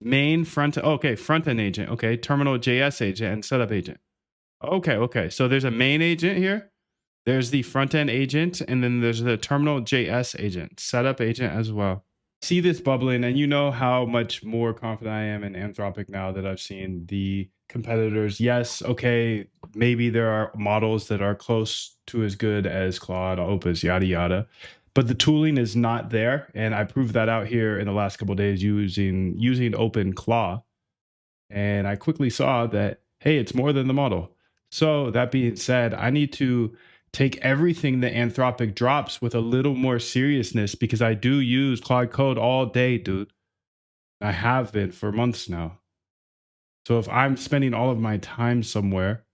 Main front. Okay, front end agent. Okay, terminal JS agent and setup agent. Okay. So there's a main agent here. There's the front end agent, and then there's the terminal JS agent, setup agent as well. See this bubbling, and you know how much more confident I am in Anthropic now that I've seen the competitors. Yes, okay, maybe there are models that are close to as good as Claude, Opus, yada yada, but the tooling is not there, and I proved that out here in the last couple of days using OpenClaw, and I quickly saw that hey, it's more than the model. So that being said, I need to take everything that Anthropic drops with a little more seriousness because I do use Claude Code all day, dude. I have been for months now. So if I'm spending all of my time somewhere,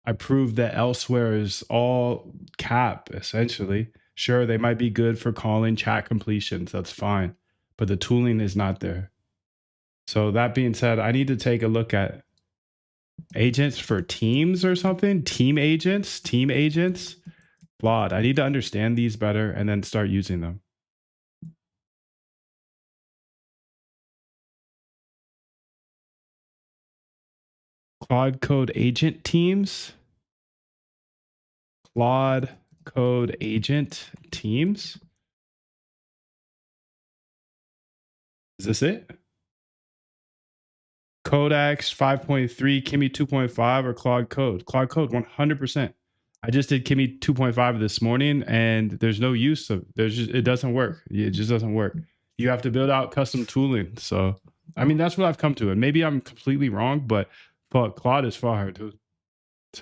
I prove that elsewhere is all cap, essentially. Sure, they might be good for calling chat completions. That's fine. But the tooling is not there. So that being said, I need to take a look at agents for teams or something. Team agents. Claude. I need to understand these better and then start using them. Claude Code agent teams. Claude Code agent teams. Is this it? Codex 5.3, Kimi 2.5, or Claude Code? Claude Code 100%. I just did Kimi 2.5 this morning, and there's no use of it doesn't work. It just doesn't work. You have to build out custom tooling. So, I mean, that's what I've come to. And maybe I'm completely wrong, but Claude is fire, dude.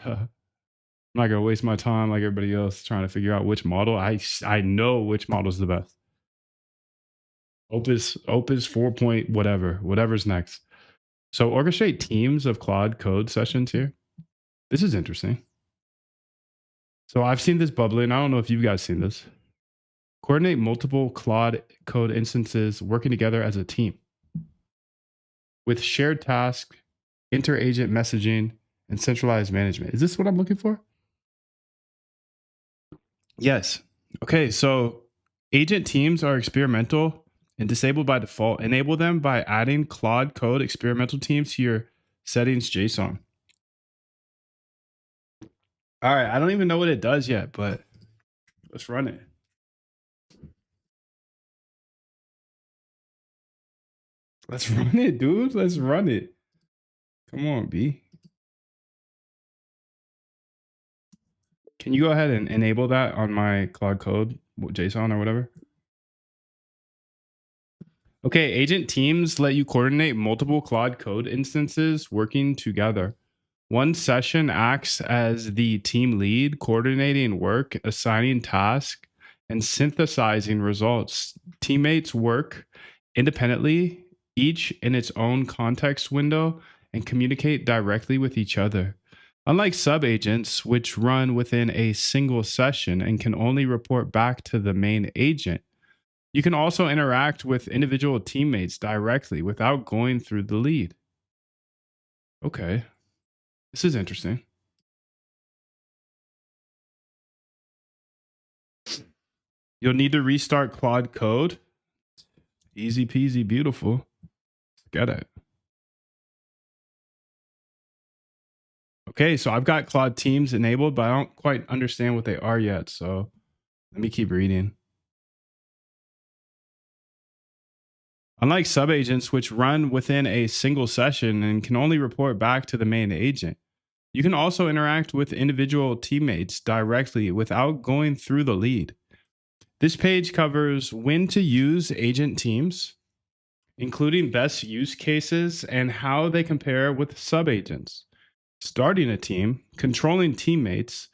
I'm not gonna waste my time like everybody else trying to figure out which model. I know which model is the best. Opus 4 point whatever's next. So orchestrate teams of Claude Code sessions here. This is interesting. So I've seen this bubbling. I don't know if you guys seen this. Coordinate multiple Claude Code instances working together as a team with shared tasks, inter-agent messaging, and centralized management. Is this what I'm looking for? Yes. Okay, so agent teams are experimental and disabled by default. Enable them by adding Claude Code experimental teams to your settings JSON. All right, I don't even know what it does yet, but let's run it. Let's run it, dude. Let's run it. Come on, B. Can you go ahead and enable that on my Claude Code JSON or whatever? Okay, agent teams let you coordinate multiple Claude Code instances working together. One session acts as the team lead, coordinating work, assigning tasks, and synthesizing results. Teammates work independently, each in its own context window, and communicate directly with each other. Unlike subagents, which run within a single session and can only report back to the main agent, you can also interact with individual teammates directly without going through the lead. Okay, this is interesting. You'll need to restart Claude Code. Easy peasy, beautiful. Get it. Okay, so I've got Claude Teams enabled, but I don't quite understand what they are yet. So let me keep reading. Unlike subagents, which run within a single session and can only report back to the main agent, you can also interact with individual teammates directly without going through the lead. This page covers when to use agent teams, including best use cases and how they compare with subagents, starting a team, controlling teammates,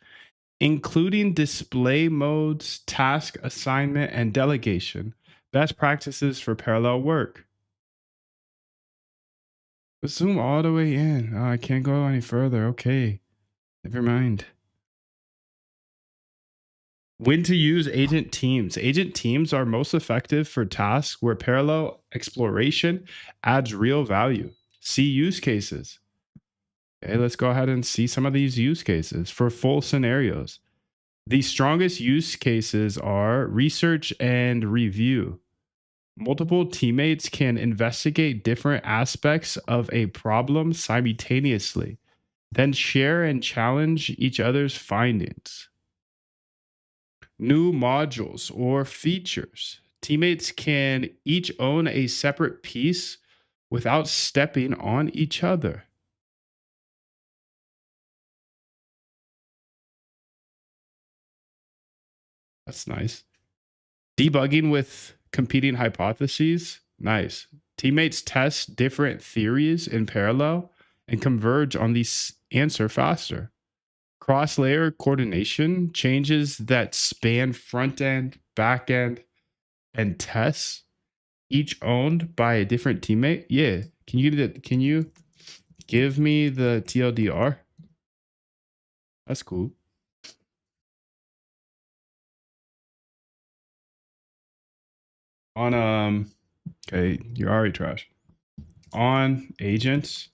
including display modes, task assignment, and delegation, best practices for parallel work. Let's zoom all the way in. Oh, I can't go any further. Okay, never mind. When to use agent teams. Agent teams are most effective for tasks where parallel exploration adds real value. See use cases. Okay, let's go ahead and see some of these use cases for full scenarios. The strongest use cases are research and review. Multiple teammates can investigate different aspects of a problem simultaneously, then share and challenge each other's findings. New modules or features. Teammates can each own a separate piece without stepping on each other. That's nice. Debugging with competing hypotheses. Nice. Teammates test different theories in parallel and converge on the answer faster. Cross layer coordination, changes that span front end, back end, and tests, each owned by a different teammate. Yeah. Can you give me the TLDR? That's cool. On okay, you're already trash. On agents,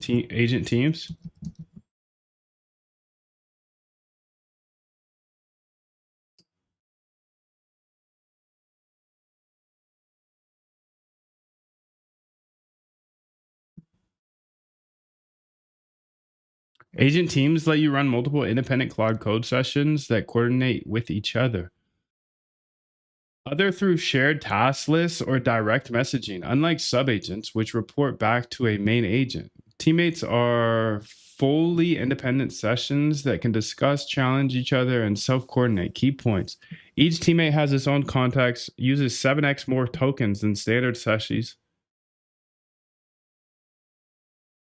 agent teams. Agent teams let you run multiple independent Claude Code sessions that coordinate with each other. Other through shared task lists or direct messaging, unlike subagents, which report back to a main agent. Teammates are fully independent sessions that can discuss, challenge each other, and self coordinate key points. Each teammate has its own context, uses 7x more tokens than standard sessions.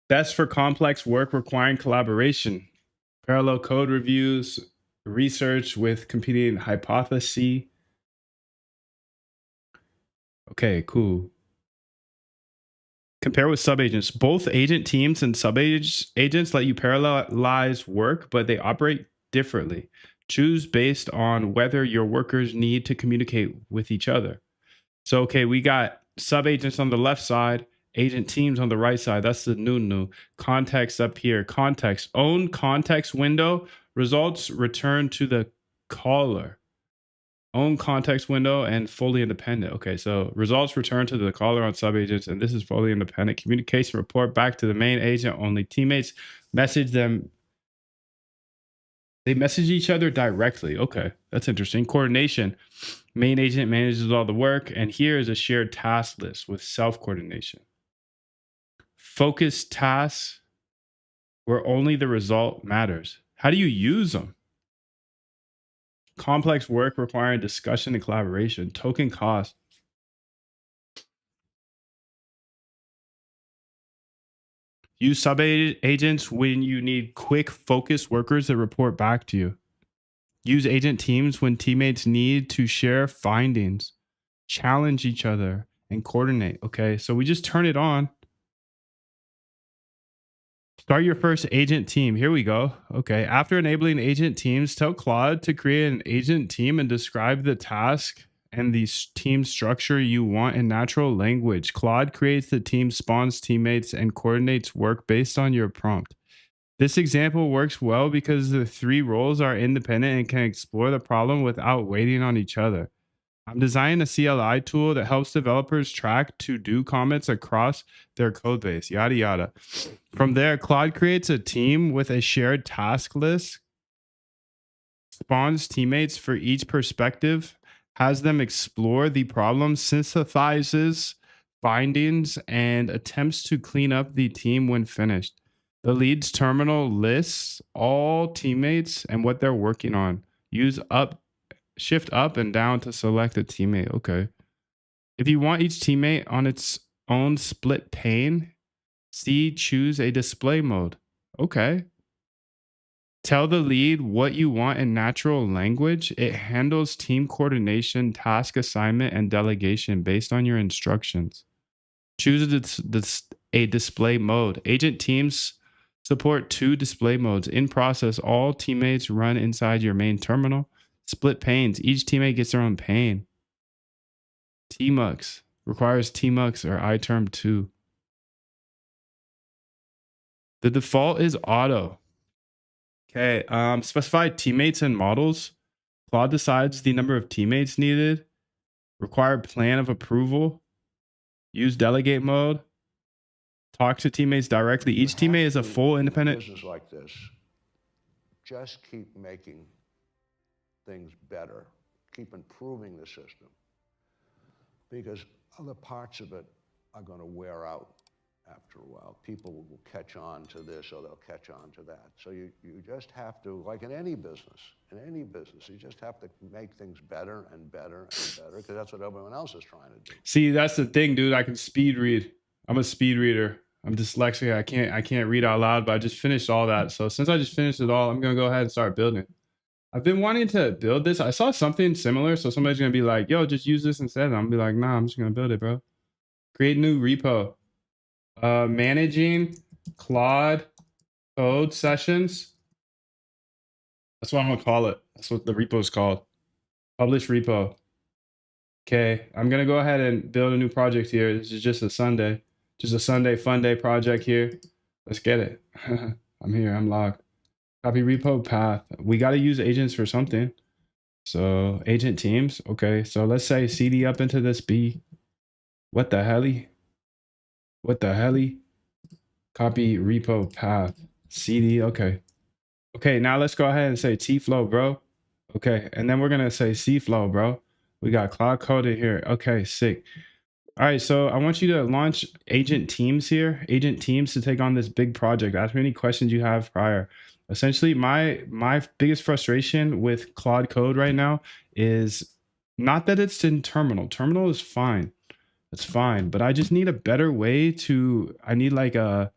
Best for complex work requiring collaboration, parallel code reviews, research with competing hypotheses. Okay, cool. Compare with subagents. Both agent teams and subagents let you parallelize work, but they operate differently. Choose based on whether your workers need to communicate with each other. So, okay, we got subagents on the left side, agent teams on the right side. That's the new context up here. Context, own context window, results return to the caller. Own context window and fully independent. Okay, so results return to the caller on subagents, and this is fully independent. Communication report back to the main agent. Only teammates message them. They message each other directly. Okay, that's interesting. Coordination. Main agent manages all the work, and here is a shared task list with self coordination. Focused tasks where only the result matters. How do you use them? Complex work requiring discussion and collaboration. Token cost. Use sub agents when you need quick, focused workers that report back to you. Use agent teams when teammates need to share findings, challenge each other, and coordinate. Okay, so we just turn it on. Start your first agent team. Here we go. Okay, after enabling agent teams, tell Claude to create an agent team and describe the task and the team structure you want in natural language. Claude creates the team, spawns teammates, and coordinates work based on your prompt. This example works well because the three roles are independent and can explore the problem without waiting on each other. I'm designing a CLI tool that helps developers track to-do comments across their code base, yada, yada. From there, Claude creates a team with a shared task list, spawns teammates for each perspective, has them explore the problem, synthesizes findings, and attempts to clean up the team when finished. The lead's terminal lists all teammates and what they're working on. Shift up and down to select a teammate. Okay. If you want each teammate on its own split pane, choose a display mode. Okay. Tell the lead what you want in natural language. It handles team coordination, task assignment, and delegation based on your instructions. Choose a display mode. Agent teams support 2 display modes. In process, all teammates run inside your main terminal. Split panes. Each teammate gets their own pane. Tmux requires Tmux or iTerm 2. The default is auto. Okay. Specify teammates and models. Claude decides the number of teammates needed. Required plan of approval. Use delegate mode. Talk to teammates directly. Each teammate is a full independent. Business like this, just keep making things better. Keep improving the system. Because other parts of it are going to wear out after a while. People will catch on to this or they'll catch on to that. So you just have to, like in any business, you just have to make things better and better and better, because that's what everyone else is trying to do. See, that's the thing, dude. I can speed read. I'm a speed reader. I'm dyslexic. I can't read out loud, but I just finished all that. So since I just finished it all, I'm gonna go ahead and start building. I've been wanting to build this. I saw something similar. So somebody's gonna be like, yo, just use this instead. And I'm gonna be like, nah, I'm just gonna build it, bro. Create new repo. Managing Claude Code sessions. That's what I'm gonna call it. That's what the repo is called. Publish repo. Okay, I'm gonna go ahead and build a new project here. This is just a Sunday fun day project here. Let's get it. I'm here. I'm logged. Copy repo path. We got to use agents for something. So agent teams. Okay, so let's say CD up into this B. What the helly? What the helly? Copy repo path. CD. Okay. Okay, now let's go ahead and say T flow, bro. Okay, and then we're gonna say C flow, bro. We got Claude Code in here. Okay, sick. All right, so I want you to launch agent teams here. Agent teams to take on this big project. Ask me any questions you have prior. Essentially, my biggest frustration with Claude Code right now is not that it's in terminal. Terminal is fine. It's fine, but I just need a better way to, I need like a,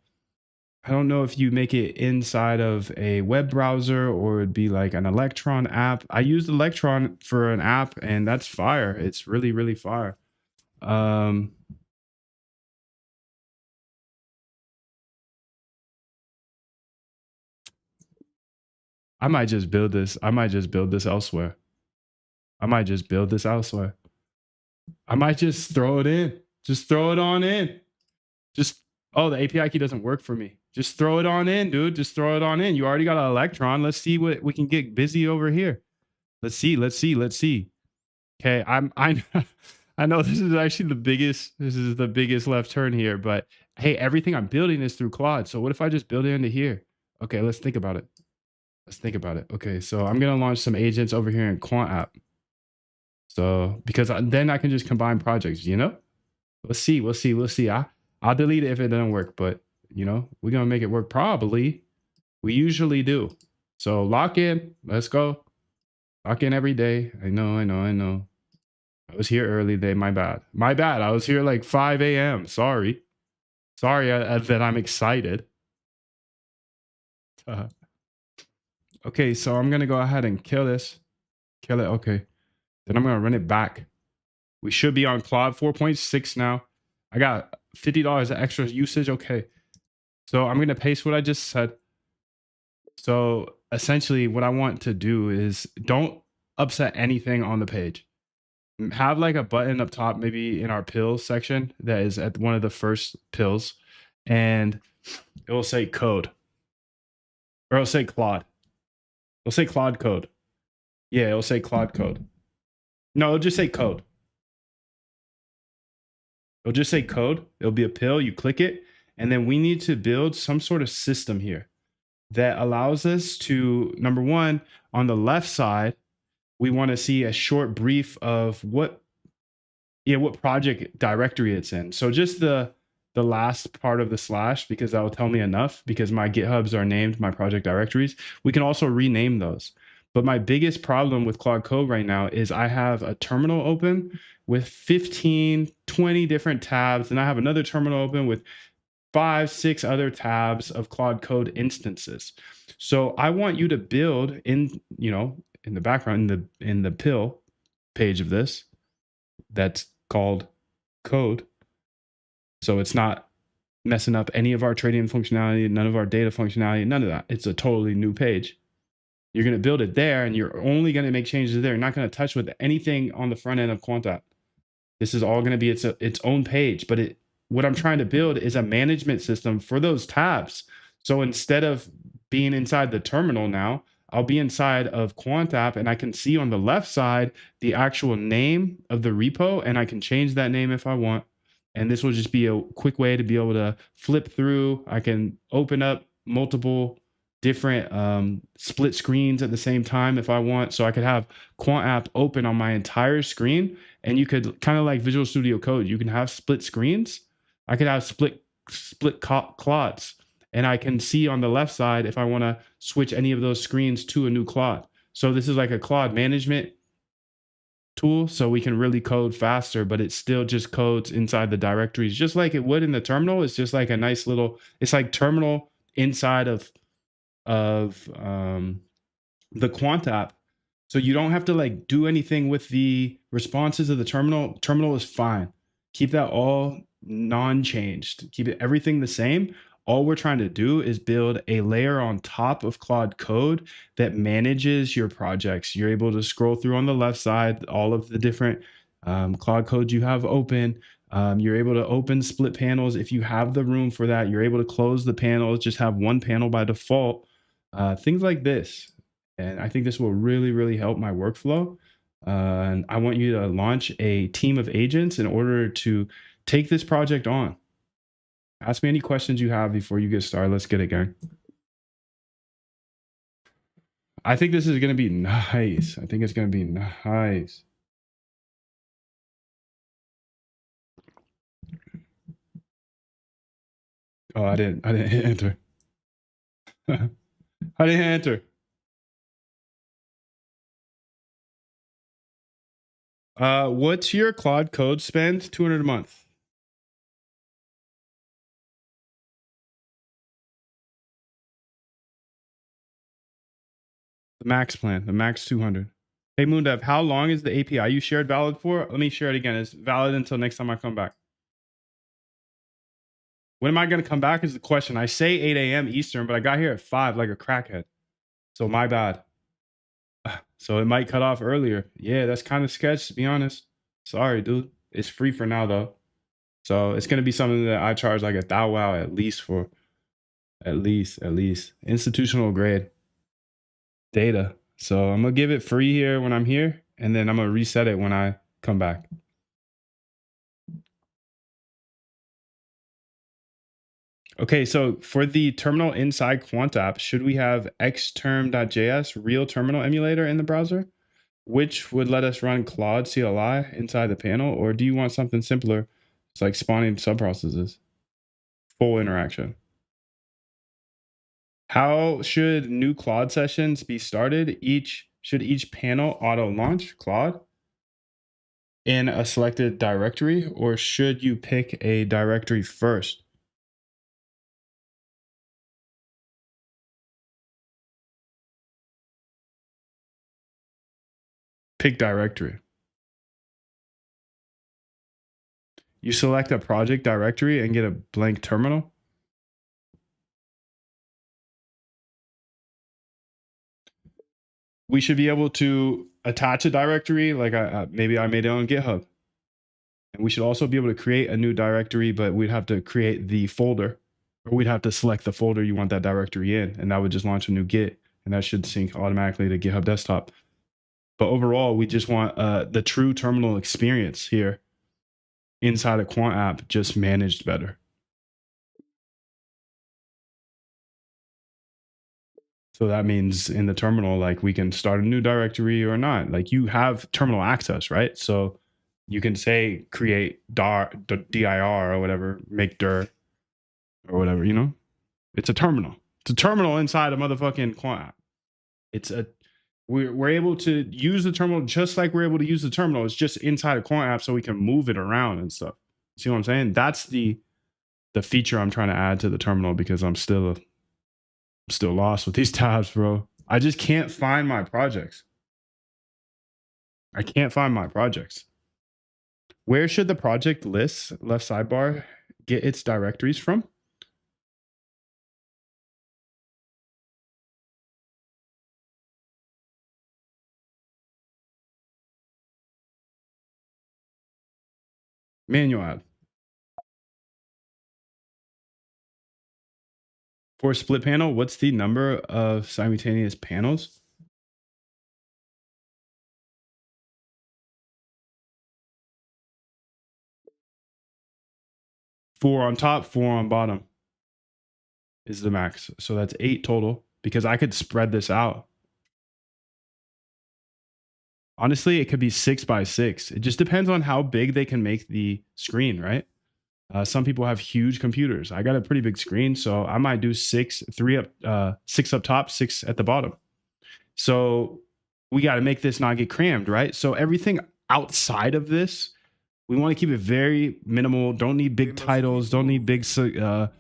I don't know if you make it inside of a web browser or it'd be like an Electron app. I used Electron for an app and that's fire. It's really, really fire. I might just build this. I might just build this elsewhere. I might just build this elsewhere. I might just throw it in. Just throw it on in. Just, oh, the API key doesn't work for me. Just throw it on in, dude. Just throw it on in. You already got an Electron. Let's see what we can get busy over here. Let's see. Okay, I know this is actually the biggest left turn here, but hey, everything I'm building is through Claude. So what if I just build it into here? Okay, let's think about it. Okay, so I'm gonna launch some agents over here in Quant app. So because then I can just combine projects, you know? We'll see. I'll delete it if it doesn't work, but you know, we're gonna make it work probably. We usually do. So lock in. Let's go. Lock in every day. I know. I was here early today. My bad. I was here like 5 a.m. Sorry that I'm excited. Okay, so I'm gonna go ahead and kill this. Kill it. Okay. Then I'm gonna run it back. We should be on Claude 4.6 now. I got $50 of extra usage. Okay. So I'm gonna paste what I just said. So essentially what I want to do is don't upset anything on the page. Have like a button up top, maybe in our pills section that is at one of the first pills, and it will say code, or it'll say Claude. It'll say Claude Code. Yeah, it'll say Claude Code. No, it'll just say code. It'll just say code. It'll be a pill. You click it, and then we need to build some sort of system here that allows us to, number one, on the left side, we want to see a short brief of what project directory it's in. So just the last part of the slash, because that will tell me enough, because my GitHubs are named my project directories. We can also rename those. But my biggest problem with Claude Code right now is I have a terminal open with 15, 20 different tabs, and I have another terminal open with 5, 6 other tabs of Claude Code instances. So I want you to build in, you know, in the background, in the pill page of this, that's called code. So it's not messing up any of our trading functionality, none of our data functionality, none of that. It's a totally new page. You're going to build it there, and you're only going to make changes there. You're not going to touch with anything on the front end of Quantat. This is all going to be its own page. But what I'm trying to build is a management system for those tabs. So instead of being inside the terminal now, I'll be inside of Quant app and I can see on the left side the actual name of the repo, and I can change that name if I want. And this will just be a quick way to be able to flip through. I can open up multiple different split screens at the same time if I want. So I could have Quant app open on my entire screen, and you could kind of like Visual Studio Code. You can have split screens. I could have split Claudes, and I can see on the left side if I want to switch any of those screens to a new Claude. So this is like a Claude management tool, so we can really code faster, but it still just codes inside the directories just like it would in the terminal. It's just like a nice little, it's like terminal inside of the Quant app. So you don't have to like do anything with the responses of the terminal. Terminal is fine. Keep that all non-changed. Keep it everything the same. All we're trying to do is build a layer on top of Claude Code that manages your projects. You're able to scroll through on the left side all of the different Claude Codes you have open. You're able to open split panels if you have the room for that. You're able to close the panels, just have one panel by default. Things like this. And I think this will really, really help my workflow. And I want you to launch a team of agents in order to take this project on. Ask me any questions you have before you get started. Let's get it going. I think this is going to be nice. I think it's going to be nice. Oh, I didn't hit enter. I didn't enter. What's your Claude Code spend? 200 a month. The max plan, the max 200. Hey, Moondev, how long is the API you shared valid for? Let me share it again. It's valid until next time I come back. When am I going to come back is the question. I say 8 a.m. Eastern, but I got here at 5 like a crackhead. So my bad. So it might cut off earlier. Yeah, that's kind of sketch, to be honest. Sorry, dude. It's free for now, though. So it's going to be something that I charge like $1,000 at least for. At least. Institutional grade data. So I'm going to give it free here when I'm here, and then I'm going to reset it when I come back. Okay, so for the terminal inside Quant app, should we have xterm.js real terminal emulator in the browser, which would let us run Claude CLI inside the panel? Or do you want something simpler? It's like spawning subprocesses, full interaction. How should new Claude sessions be started? Should each panel auto launch Claude in a selected directory, or should you pick a directory first? Pick directory. You select a project directory and get a blank terminal. We should be able to attach a directory, like maybe I made it on GitHub. And we should also be able to create a new directory, but we'd have to create the folder, or we'd have to select the folder you want that directory in, and that would just launch a new Git, and that should sync automatically to GitHub Desktop. But overall, we just want the true terminal experience here inside a Quant app just managed better. So that means in the terminal, like we can start a new directory or not. Like you have terminal access, right? So you can say create dir or whatever, make dir or whatever, you know? It's a terminal. It's a terminal inside a motherfucking Quant app. We're able to use the terminal just like we're able to use the terminal. It's just inside a Quant app so we can move it around and stuff. See what I'm saying? That's the feature I'm trying to add to the terminal, because I'm still lost with these tabs, bro. I just can't find my projects. I can't find my projects. Where should the project list, left sidebar, get its directories from? Manual add. For split panel, what's the number of simultaneous panels? 4 on top, 4 on bottom is the max. So that's 8 total because I could spread this out. Honestly, it could be 6 by 6. It just depends on how big they can make the screen, right? Some people have huge computers. I got a pretty big screen, so I might do 6 up top, 6 at the bottom. So we got to make this not get crammed, right? So everything outside of this, we want to keep it very minimal. Don't need big titles. Don't need big subtitles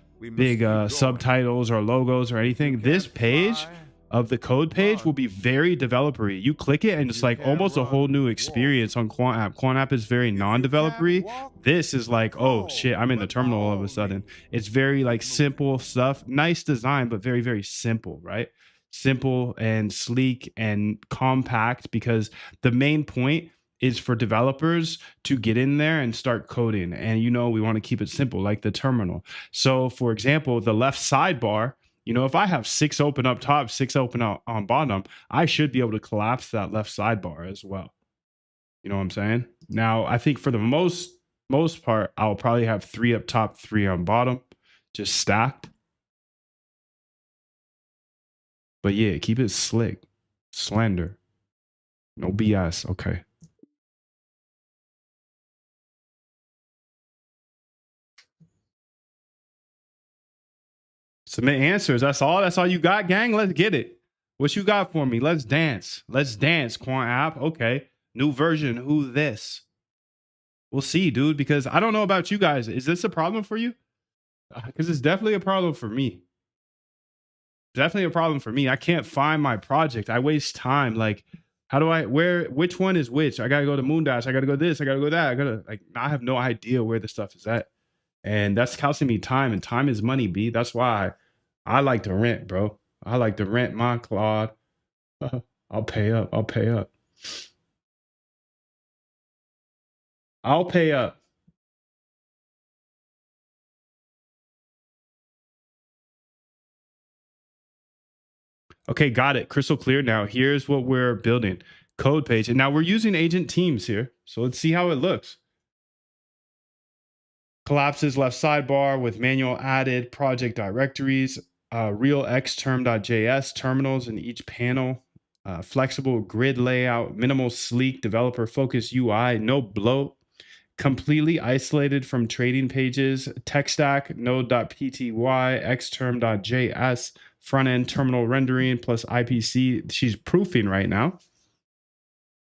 or logos or anything. This page of the code page will be very developer-y. You click it and it's like almost a whole new experience on Quant App. Quant App is very non-developer-y. This is like, oh shit, I'm in the terminal all of a sudden. It's very like simple stuff, nice design, but very, very simple, right? Simple and sleek and compact, because the main point is for developers to get in there and start coding. And, we want to keep it simple, like the terminal. So for example, the left sidebar, if I have 6 open up top, 6 open out on bottom, I should be able to collapse that left sidebar as well. You know what I'm saying? Now, I think for the most part, I'll probably have 3 up top, 3 on bottom, just stacked. But yeah, keep it slick, slender, no BS. Okay. Submit answers. That's all. That's all you got, gang. Let's get it. What you got for me? Let's dance. Let's dance, Quant App. Okay. New version. Who this? We'll see, dude, because I don't know about you guys. Is this a problem for you? Because it's definitely a problem for me. Definitely a problem for me. I can't find my project. I waste time. Like, which one is which? I got to go to Moondash. I got to go this. I got to go that. I have no idea where the stuff is at. And that's costing me time, and time is money, B. That's why I like to rent, bro. I like to rent my Claude. I'll pay up. I'll pay up. I'll pay up. Okay, got it. Crystal clear now. Here's what we're building. Code page. And now we're using agent teams here. So let's see how it looks. Collapses left sidebar with manual added project directories, real xterm.js terminals in each panel, flexible grid layout, minimal sleek developer focused UI, no bloat, completely isolated from trading pages, tech stack, node.pty, xterm.js, front end terminal rendering plus IPC. She's proofing right now.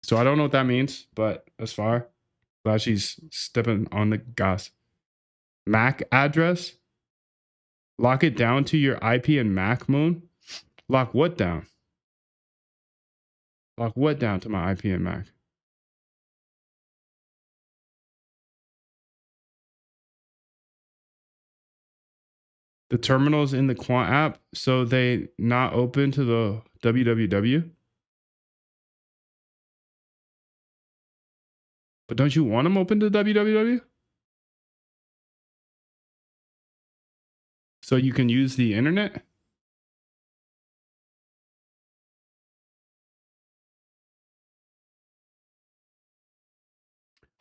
So I don't know what that means, but as far glad she's stepping on the gas. MAC address. Lock it down to your IP and MAC moon. Lock what down? Lock what down to my IP and MAC? The terminals in the Quant app, so they not open to the www. But don't you want them open to www? So you can use the internet?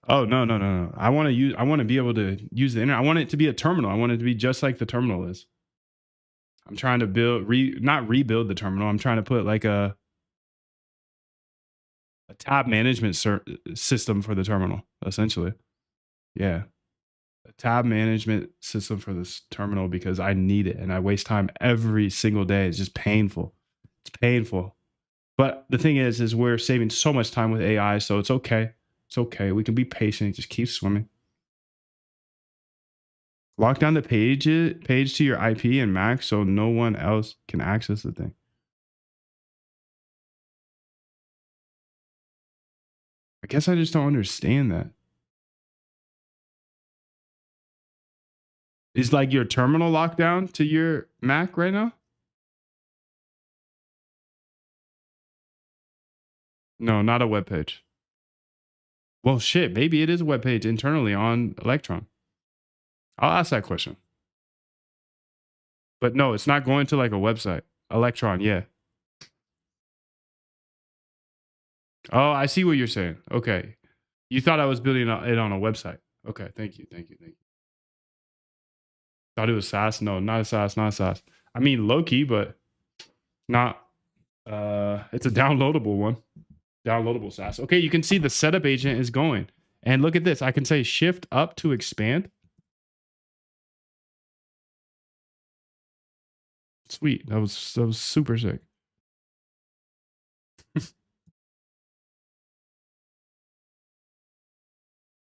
Oh, no. I want to be able to use the internet. I want it to be a terminal. I want it to be just like the terminal is. I'm trying to not rebuild the terminal. I'm trying to put like a tab management system for the terminal, essentially. Yeah. A tab management system for this terminal because I need it and I waste time every single day. It's just painful. It's painful. But the thing is we're saving so much time with AI, so it's okay. It's okay. We can be patient. Just keep swimming. Lock down the page to your IP and MAC so no one else can access the thing. I guess I just don't understand that. Is like your terminal locked down to your Mac right now? No, not a web page. Well, shit, maybe it is a web page internally on Electron. I'll ask that question. But no, it's not going to like a website. Electron, yeah. Oh, I see what you're saying. Okay. You thought I was building it on a website. Okay, thank you. Thought it was SaaS. No, not a SaaS, not a SaaS. I mean, low key, but not. It's a downloadable one. Downloadable SaaS. Okay, you can see the setup agent is going. And look at this. I can say shift up to expand. Sweet. That was super sick.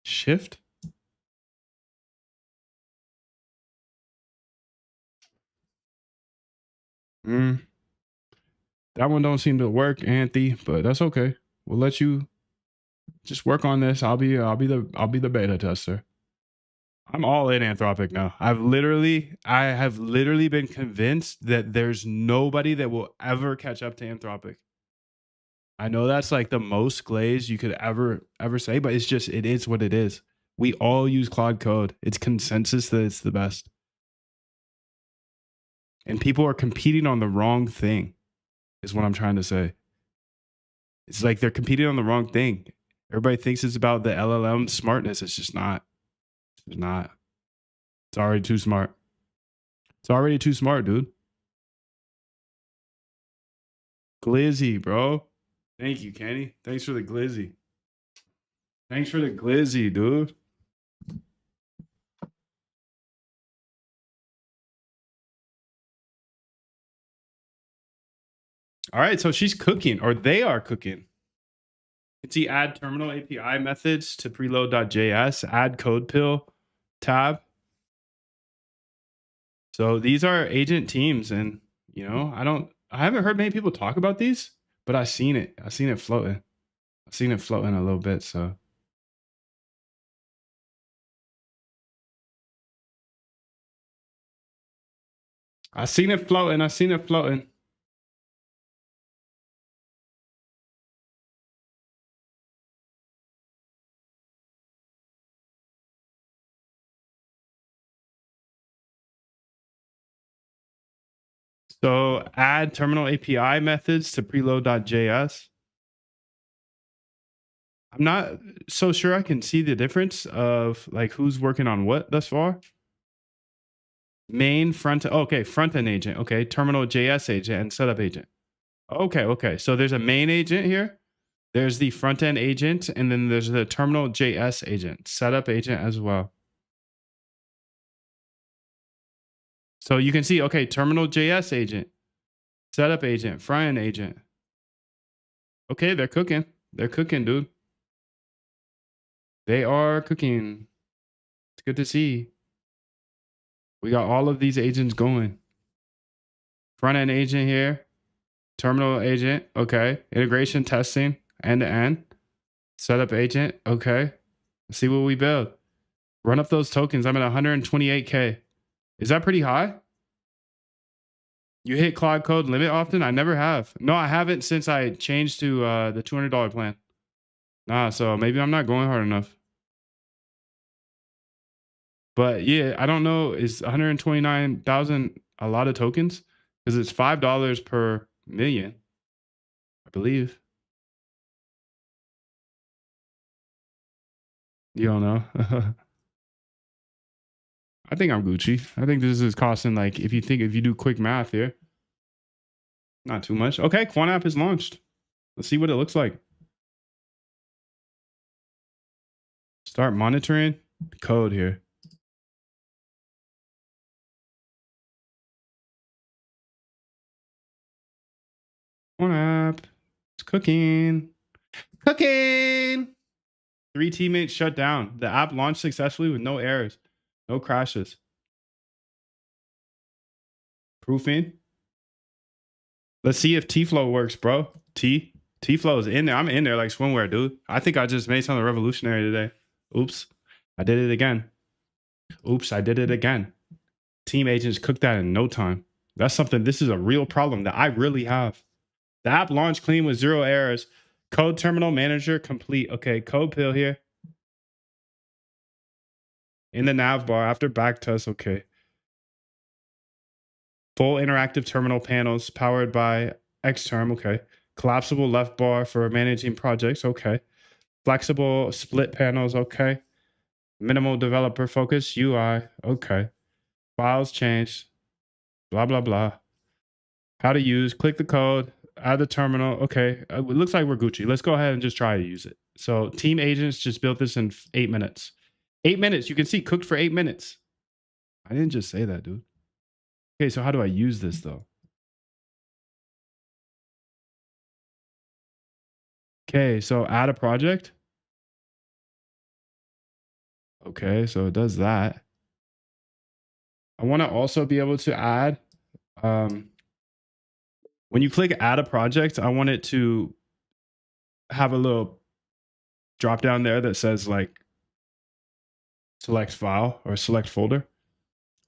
Shift. That one don't seem to work, Anthony, but that's okay. We'll let you just work on this. I'll be the beta tester. I'm all in Anthropic now. I have literally been convinced that there's nobody that will ever catch up to Anthropic. I know that's like the most glaze you could ever say, but it is what it is. We all use Claude Code. It's consensus that it's the best. And people are competing on the wrong thing, is what I'm trying to say. It's like they're competing on the wrong thing. Everybody thinks it's about the LLM smartness. It's just not. It's not. It's already too smart. It's already too smart, dude. Glizzy, bro. Thank you, Kenny. Thanks for the glizzy. Thanks for the glizzy, dude. All right, so she's cooking, or they are cooking. You can see add terminal API methods to preload.js, add code pill tab. So these are agent teams, and I haven't heard many people talk about these, but I've seen it floating. I've seen it floating a little bit, so. I've seen it floating. So add terminal API methods to preload.js. I'm not so sure I can see the difference of like who's working on what thus far. Main front end agent. Okay, terminal JS agent and setup agent. Okay. So there's a main agent here. There's the front end agent, and then there's the terminal JS agent, setup agent as well. So you can see, okay, terminal JS agent, setup agent, front end agent. Okay, they're cooking. They're cooking, dude. They are cooking. It's good to see. We got all of these agents going. Front end agent here, terminal agent. Okay, integration testing, end to end. Setup agent. Okay, let's see what we build. Run up those tokens. I'm at 128K. Is that pretty high? You hit Claude Code limit often? I never have. No, I haven't since I changed to the $200 plan. Nah, so maybe I'm not going hard enough. But yeah, I don't know. Is 129,000 a lot of tokens? Because it's $5 per million, I believe. You don't know. I think I'm Gucci. I think this is costing like if you do quick math here, not too much. Okay, Quant app is launched. Let's see what it looks like. Start monitoring code here. Quant app. It's cooking. Cooking. 3 teammates shut down. The app launched successfully with no errors, no crashes. Proofing. Let's see if T-Flow works, bro. T-Flow is in there. I'm in there like swimwear, dude. I think I just made something revolutionary today. Oops. I did it again. Oops, I did it again. Team agents cooked that in no time. That's something, this is a real problem that I really have. The app launched clean with 0 errors. Code terminal manager complete. Okay, code pill here. In the nav bar after back test. Okay. Full interactive terminal panels powered by Xterm. Okay. Collapsible left bar for managing projects. Okay. Flexible split panels. Okay. Minimal developer focus UI. Okay. Files changed. Blah, blah, blah. How to use, click the code, add the terminal. Okay, it looks like we're Gucci. Let's go ahead and just try to use it. So team agents just built this in 8 minutes. 8 minutes, you can see cooked for 8 minutes. I didn't just say that, dude. Okay, so how do I use this though? Okay, so add a project. Okay, so it does that. I want to also be able to add, when you click add a project, I want it to have a little drop down there that says like select file or select folder,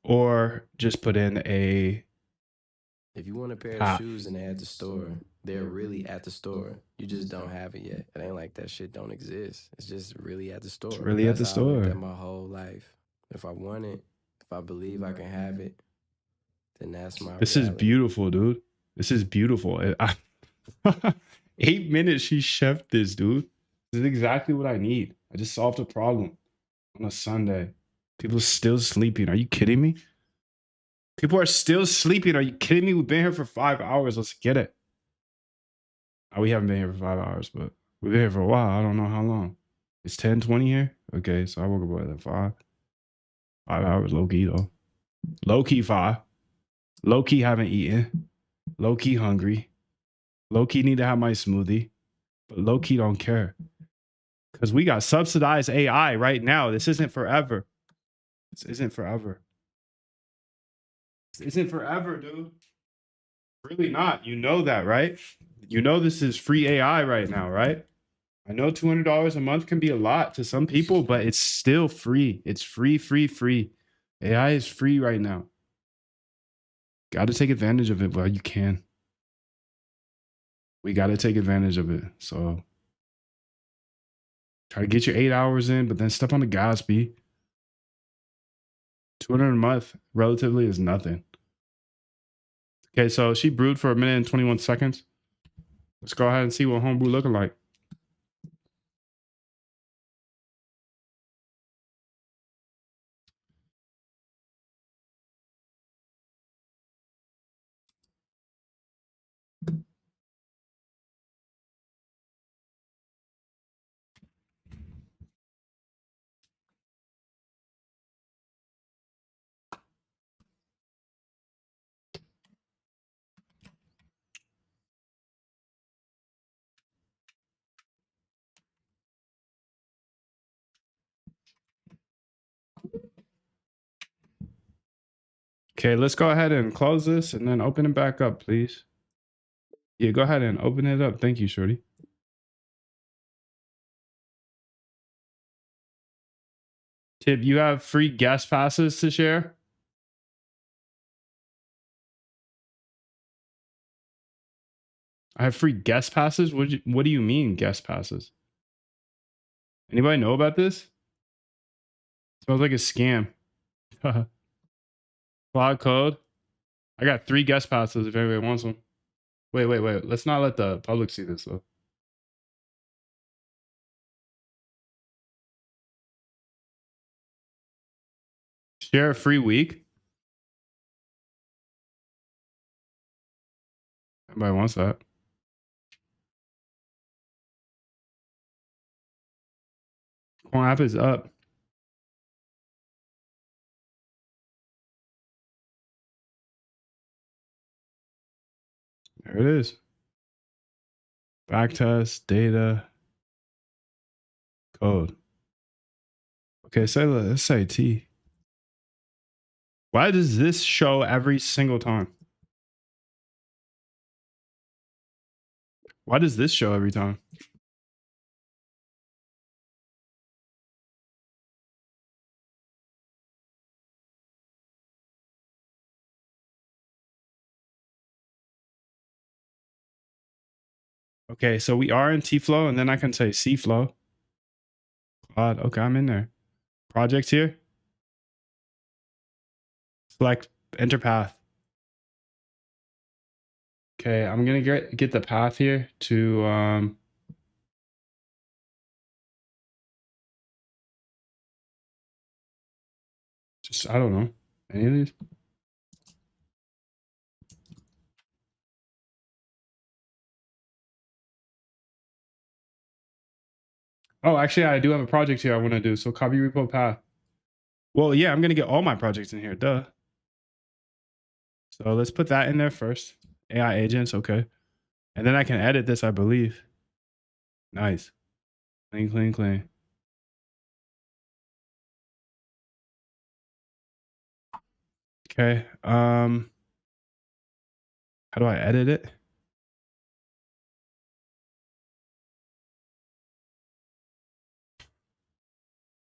or just put in a If you want a pair of path. shoes and they're at the store, they're really at the store. You just don't have it yet. It ain't like that shit don't exist. It's just really at the store. It's really at the That's how I looked store. at my whole life. If I want it, if I believe I can have it, then that's my This is reality. beautiful, dude. This is beautiful. 8 minutes, she chefed this, dude. This is exactly what I need. I just solved a problem on a Sunday. People are still sleeping. Are you kidding me? People are still sleeping. Are you kidding me? We've been here for 5 hours. Let's get it. Oh, we haven't been here for 5 hours, but we've been here for a while. I don't know how long. It's 10:20 here. Okay, so I woke up at 5. 5 hours, low key though. Low key 5. Low key haven't eaten. Low key hungry. Low key need to have my smoothie, but low key don't care because we got subsidized AI right now. This isn't forever. This isn't forever. This isn't forever, dude. Really not. You know that, right? You know this is free AI right now, right? I know $200 a month can be a lot to some people, but it's still free. It's free, free, free. AI is free right now. Got to take advantage of it while you can. We got to take advantage of it. So try to get your 8 hours in, but then step on the gas, B. 200 a month relatively is nothing. Okay, so she brewed for 1 minute and 21 seconds. Let's go ahead and see what homebrew looking like. Okay, let's go ahead and close this and then open it back up, please. Yeah, go ahead and open it up. Thank you, shorty. Tip, you have free guest passes to share? I have free guest passes? What do you mean guest passes? Anybody know about this? Smells like a scam. Claude Code. I got 3 guest passes if anybody wants them. Wait. Let's not let the public see this though. Share a free week. Everybody wants that. Corn app is up. There it is. Backtest, data, code. Okay, let's say T. Why does this show every single time? Why does this show every time? Okay, so we are in T-Flow, and then I can say C-Flow. Claude, okay, I'm in there. Projects here. Select enter path. Okay, I'm gonna get the path here to just I don't know. Any of these? Oh, actually, I do have a project here I want to do. So copy repo path. Well, yeah, I'm going to get all my projects in here. Duh. So let's put that in there first. AI agents. Okay. And then I can edit this, I believe. Nice. Clean, clean, clean. Okay. How do I edit it?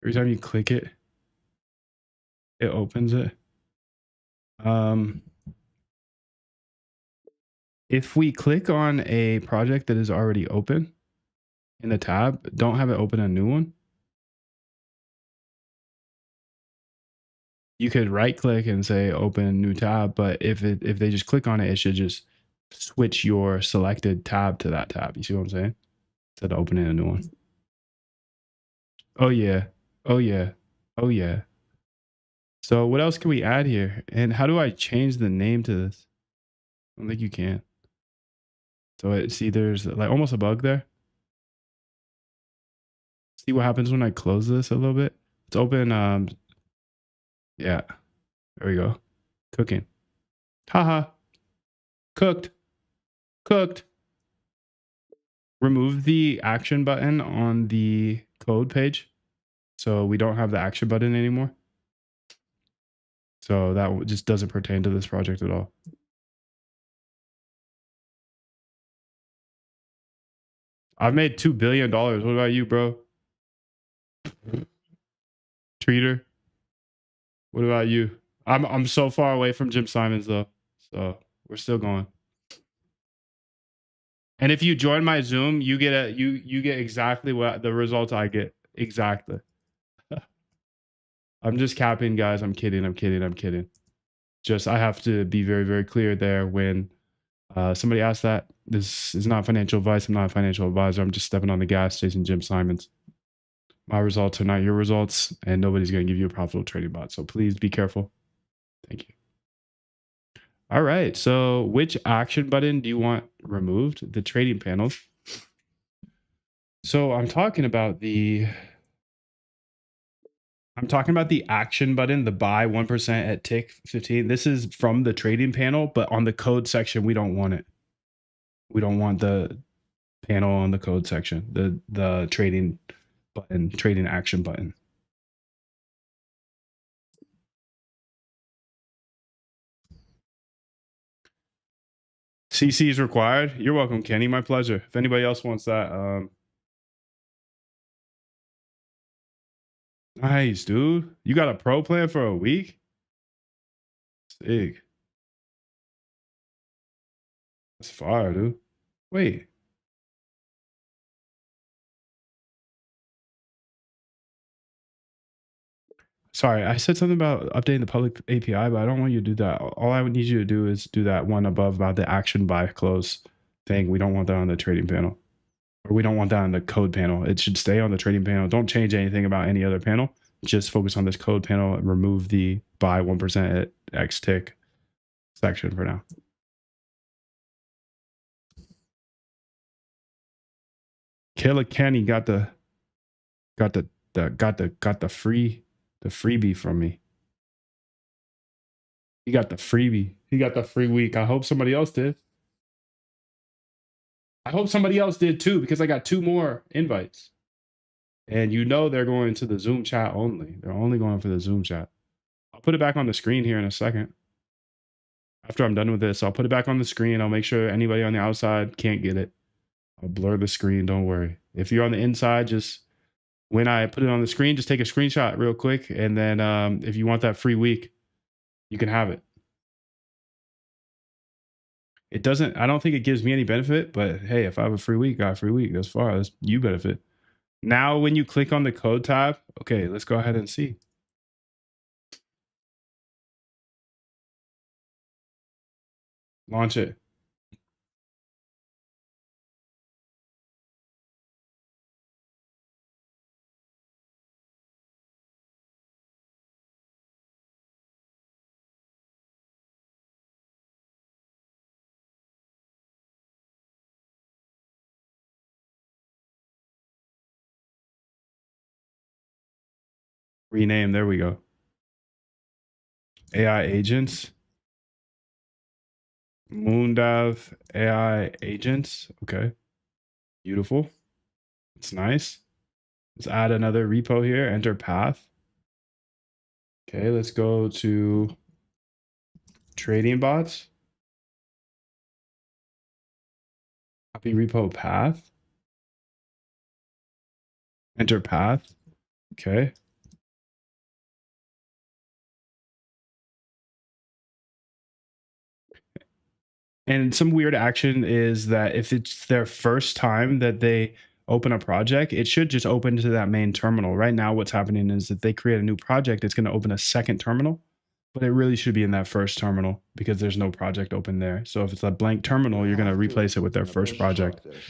Every time you click it, it opens it. If we click on a project that is already open in the tab, don't have it open a new one. You could right click and say open new tab, but if they just click on it, it should just switch your selected tab to that tab. You see what I'm saying? Instead of opening a new one. Oh yeah. Oh yeah. Oh yeah. So what else can we add here? And how do I change the name to this? I don't think you can. So see, there's like almost a bug there. See what happens when I close this a little bit? It's open. Yeah, there we go. Cooking. Haha. Cooked. Cooked. Remove the action button on the code page. So we don't have the action button anymore. So that just doesn't pertain to this project at all. I've made $2 billion. What about you, bro? Treater. What about you? I'm so far away from Jim Simons though. So we're still going. And if you join my Zoom, you get you get exactly what the results I get. Exactly. I'm just capping, guys. I'm kidding. I'm kidding. I'm kidding. Just I have to be very, very clear there when somebody asked that. This is not financial advice. I'm not a financial advisor. I'm just stepping on the gas, chasing Jim Simons. My results are not your results, and nobody's going to give you a profitable trading bot. So please be careful. Thank you. All right. So which action button do you want removed? The trading panel. So I'm talking about the action button, the buy 1% at tick 15. This is from the trading panel, but on the code section, we don't want it. We don't want the panel on the code section, the trading button, trading action button. CC is required. You're welcome, Kenny. My pleasure. If anybody else wants that, nice, dude. You got a pro plan for a week? Sick. That's fire, dude. Wait. Sorry, I said something about updating the public API, but I don't want you to do that. All I would need you to do is do that one above about the action buy close thing. We don't want that on the trading panel, or we don't want that on the code panel. It should stay on the trading panel. Don't change anything about any other panel. Just focus on this code panel and remove the buy 1% at X tick section for now. Killer Kenny got the freebie from me. He got the freebie. He got the free week. I hope somebody else did. I hope somebody else did too, because I got 2 more invites. And you know they're going to the Zoom chat only. They're only going for the Zoom chat. I'll put it back on the screen here in a second. After I'm done with this, I'll put it back on the screen. I'll make sure anybody on the outside can't get it. I'll blur the screen. Don't worry. If you're on the inside, just when I put it on the screen, just take a screenshot real quick. And then if you want that free week, you can have it. It doesn't, I don't think it gives me any benefit, but hey, if I have a free week, I got a free week. That's fine. That's you benefit. Now, when you click on the code tab, okay, let's go ahead and see. Launch it. Rename. There we go. AI agents. Moondav AI agents. Okay. Beautiful. It's nice. Let's add another repo here. Enter path. Okay, let's go to trading bots. Copy repo path. Enter path. Okay. And some weird action is that if it's their first time that they open a project, it should just open to that main terminal. Right now, what's happening is that they create a new project, it's going to open a second terminal, but it really should be in that first terminal because there's no project open there. So if it's a blank terminal, you're going to replace it with their first project. Like this,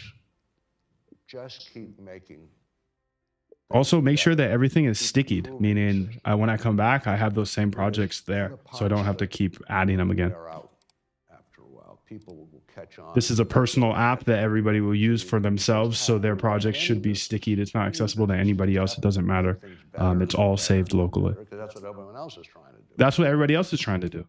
just keep making. Also, make sure that everything is stickied, meaning when I come back, I have those same projects there, so I don't have to keep adding them again. People will catch on. This is a personal app that everybody will use for themselves, so their projects should be stickied. It's not accessible to anybody else. It doesn't matter. It's all saved locally. That's what everyone else is trying to do. That's what everybody else is trying to do.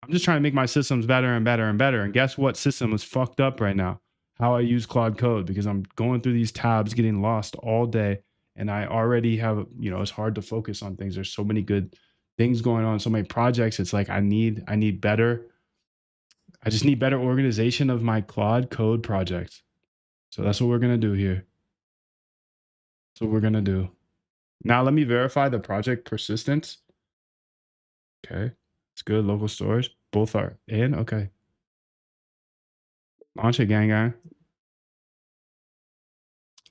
I'm just trying to make my systems better and better and better. And guess what system is fucked up right now? How I use Claude Code, because I'm going through these tabs, getting lost all day. And I already have, it's hard to focus on things. There's so many good things going on, so many projects. It's like I need better. I just need better organization of my Claude Code project. So that's what we're going to do here. That's what we're going to do. Now let me verify the project persistence. Okay. It's good. Local storage. Both are in. Okay. Launch it, gang.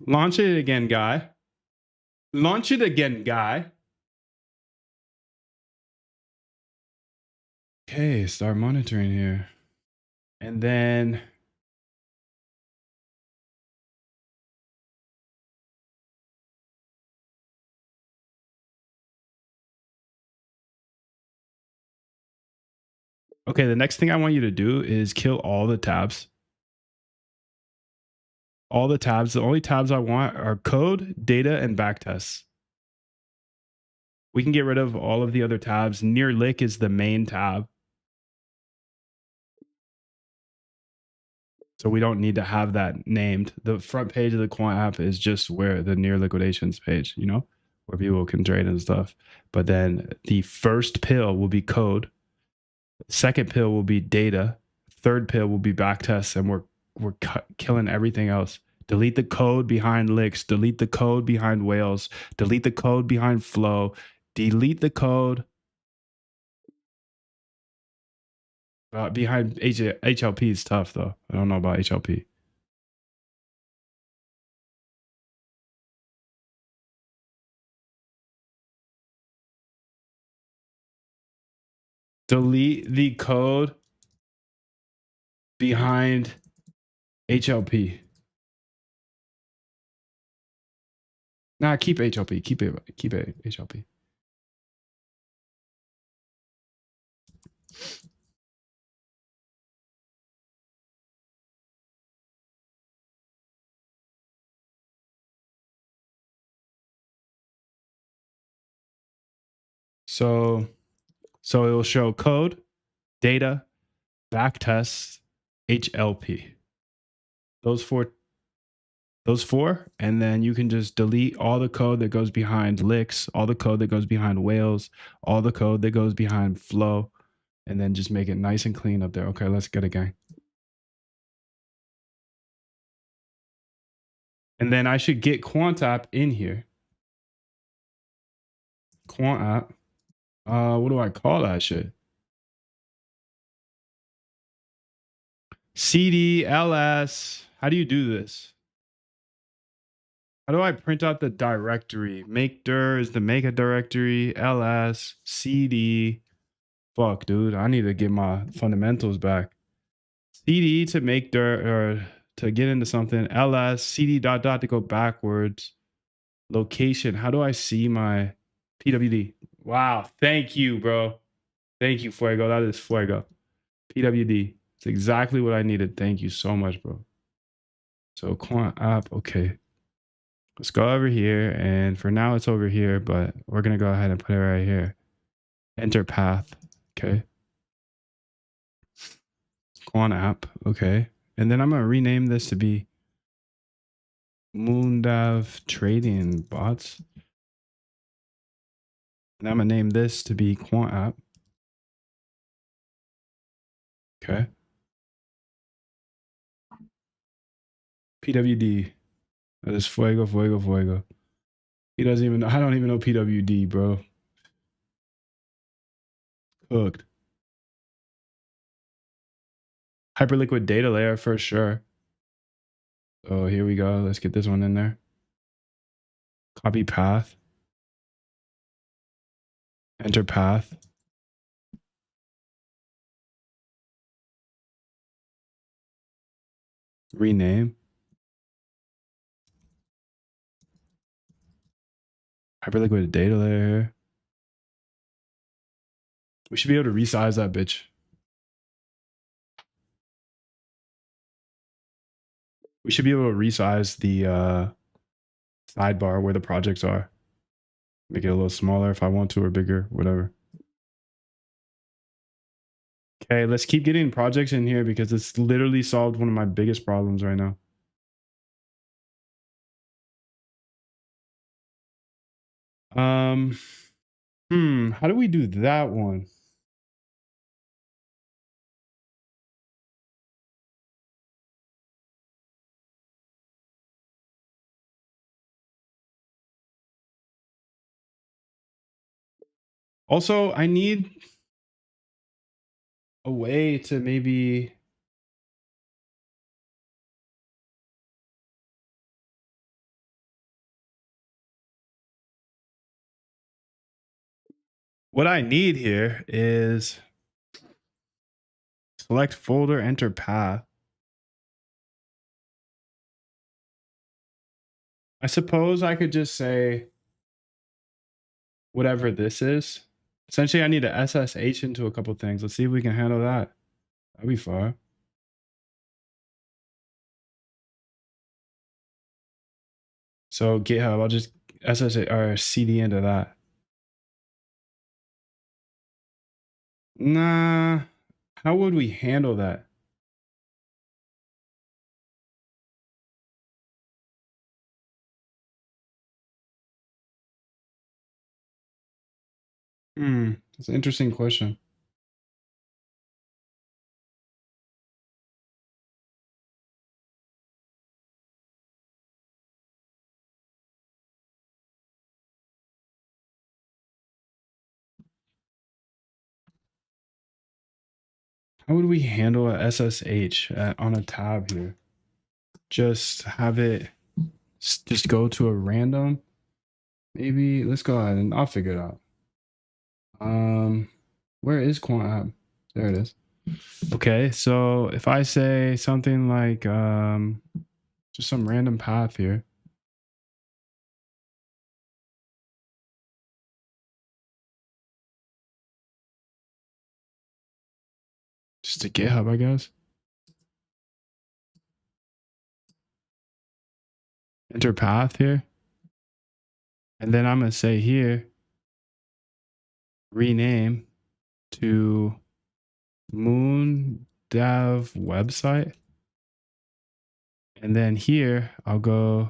Launch it again, guy. Launch it again, guy. Okay. Start monitoring here. And then okay, the next thing I want you to do is kill all the tabs. All the tabs. The only tabs I want are code, data, and backtests. We can get rid of all of the other tabs. Near lick is the main tab. So we don't need to have that named. The front page of the Quant app is just where the near liquidations page, where people can trade and stuff. But then the first pill will be code. Second pill will be data. Third pill will be backtests, and we're killing everything else. Delete the code behind licks. Delete the code behind whales. Delete the code behind flow. Delete the code behind HLP is tough, though. I don't know about HLP. Delete the code behind HLP. Nah, keep HLP. Keep it HLP. So it will show code, data, backtests, HLP. Those four, and then you can just delete all the code that goes behind licks, all the code that goes behind whales, all the code that goes behind flow, and then just make it nice and clean up there. Okay, let's get it, gang. And then I should get Quant app in here. Quant app. What do I call that shit? CD, LS. How do you do this? How do I print out the directory? Make dir is the make a directory. LS, CD. Fuck, dude. I need to get my fundamentals back. CD to make dir or to get into something. LS, CD ... to go backwards. Location. How do I see my PWD? Wow. Thank you, bro. Thank you, Fuego. That is Fuego. PWD. It's exactly what I needed. Thank you so much, bro. So Quant app. Okay. Let's go over here. And for now it's over here, but we're going to go ahead and put it right here. Enter path. Okay. Quant app. Okay. And then I'm going to rename this to be Moondav Trading Bots. And I'm going to name this to be Quant app. Okay. PWD. That is Fuego, Fuego, Fuego. He doesn't even know. I don't even know PWD, bro. Cooked. Hyperliquid data layer for sure. So here we go. Let's get this one in there. Copy path. Enter path. Rename. Hyperliquid data layer here. We should be able to resize that bitch. We should be able to resize the sidebar where the projects are. Make it a little smaller if I want to, or bigger, whatever. Okay, let's keep getting projects in here because it's literally solved one of my biggest problems right now. How do we do that one? Also, I need a way to maybe what I need here is select folder, enter path. I suppose I could just say whatever this is. Essentially, I need to SSH into a couple things. Let's see if we can handle that. That'd be far. So GitHub, I'll just SSH or CD into that. Nah, how would we handle that? That's an interesting question. How would we handle a SSH on a tab here? Just have it just go to a random. Maybe let's go ahead and I'll figure it out. Where is Quant app? There it is. Okay, so if I say something like just some random path here. Just to GitHub, I guess. Enter path here. And then I'm going to say here, rename to Moon Dev website. And then here, I'll go.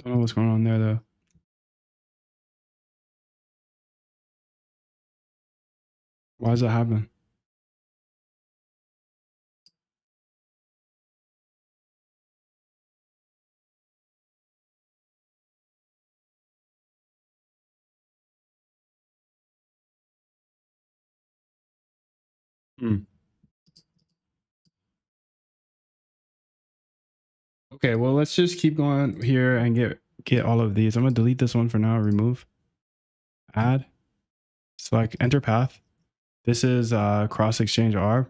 Don't know what's going on there though. Why does that happen? Okay, well, let's just keep going here and get all of these. I'm gonna delete this one for now. Remove, add, select, enter path. This is cross exchange R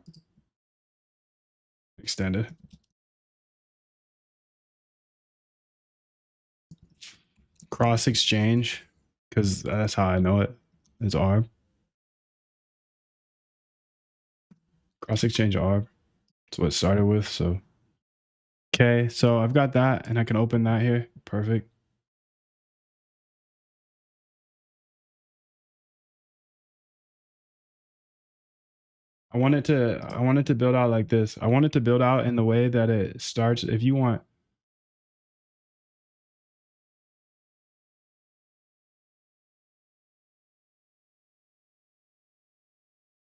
extended. Cross exchange, because that's how I know it. Is R. Cross exchange ARB. That's what it started with. So, okay. So I've got that and I can open that here. Perfect. I want it to build out like this. I want it to build out in the way that it starts. If you want,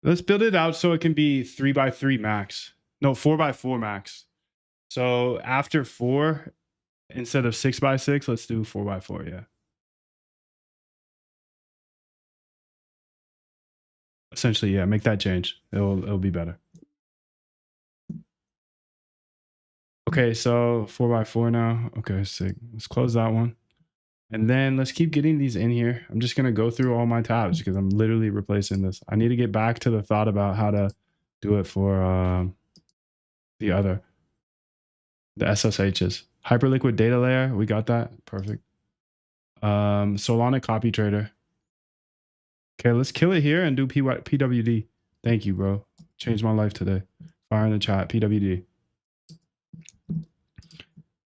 let's build it out so it can be 3x3 max. No, 4x4 max. So after 4, instead of 6x6, let's do 4x4. Yeah. Essentially, yeah. Make that change. It'll be better. Okay, so 4x4 now. Okay, sick. Let's close that one. And then let's keep getting these in here. I'm just going to go through all my tabs because I'm literally replacing this. I need to get back to the thought about how to do it for the SSHs. Hyperliquid data layer. We got that. Perfect. Solana copy trader. Okay, let's kill it here and do PWD. Thank you, bro. Changed my life today. Fire in the chat. PWD.